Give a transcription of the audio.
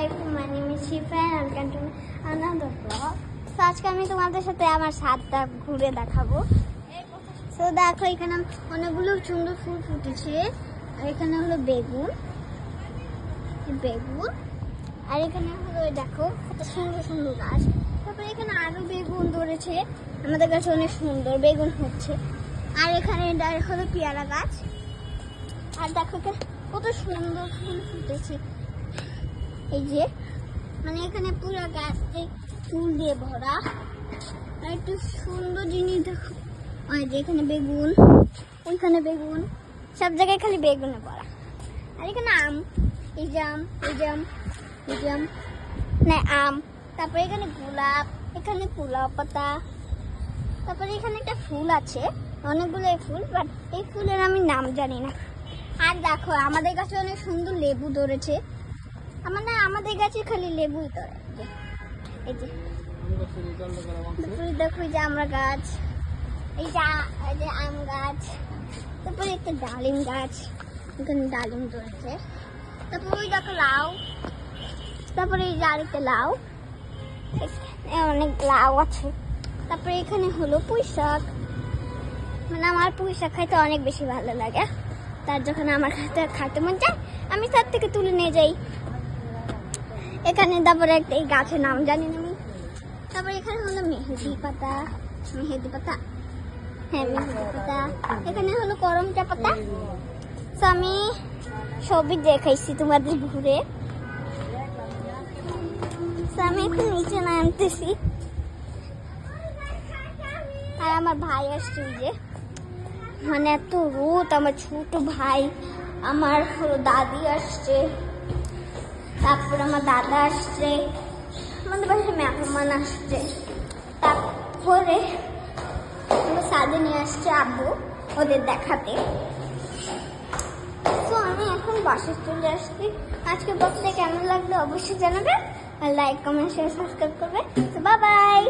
আলাইকুম, my name is Shifa and welcome to another blog. তো আজকে আমি তোমাদের সাথে আমার ছাদটা ঘুরে দেখাবো। তো দেখো এখানে অনেকগুলো সুন্দর ফুল ফুটেছে, আর এখানে হলো বেগুন, আর এখানে হলো দেখো কত সুন্দর সুন্দর গাছ। তারপরে এখানে আরো বেগুন ধরেছে, আমাদের কাছে অনেক সুন্দর বেগুন হচ্ছে। আর এখানে হলো পেয়ারা গাছ, আর দেখো কত সুন্দর ফুল ফুটেছে। এই যে মানে এখানে পুরো গাছটি ফুল দিয়ে ভরা, আর একটু সুন্দর জিনিস দেখো। আর যে এখানে বেগুন, ওইখানে বেগুন, সব জায়গায় খালি বেগুনে ভরা। আর এখানে আম, এই জাম, না আম। তারপরে এখানে গোলাপ, এখানে পোলাও পাতা। তারপরে এখানে একটা ফুল আছে, অনেকগুলো ফুল, বাট এই ফুলের আমি নাম জানি না। আর দেখো আমাদের গাছে অনেক সুন্দর লেবু ধরেছে। আমাদের গাছে খালি লেবুই ধরে। এই যে দেখো এই যে আমরা গাছ, এই যে আম গাছ, তারপরে একটা ডালিম গাছ, এখানে ডালিম ধরেছে। তারপর ওই দেখো লাউ, তারপরে এই যে আরেকটা লাউ, অনেক লাউ আছে। তারপরে এখানে হলো পুঁই শাক, মানে আমার পুঁই শাক খাইতে অনেক বেশি ভালো লাগে। তার যখন আমার খাইতে মন চায় আমি তার থেকে তুলে নিয়ে যাই। এখানে তারপরে একটা এই গাছের নাম জানি না আমি। তারপরে এখানে হলো মেহেদি পাতা, হ্যাঁ মেহেদি পাতা। এখানে হলো করমচা পাতা। তো আমি সবই দেখাইছি তোমাদের ঘুরে। তো আমি এখন নিচে নামতেছি, আর আমার ভাই আসছে, যে মানে এত রোদ। আমার ছোট ভাই, আমার হলো দাদি আসছে, তারপর আমার দাদা আসছে, আমাদের বাসায় মেহমান আসছে, তারপরে সাদে নিয়ে আসছে আব্বু ওদের দেখাতে। তো আমি এখন বাসায় চলে আসছি। আজকে ব্লগটা কেমন লাগলো অবশ্যই জানাবে, আর লাইক কমেন্ট শেয়ার সাবস্ক্রাইব করবে। তো বাই বাই।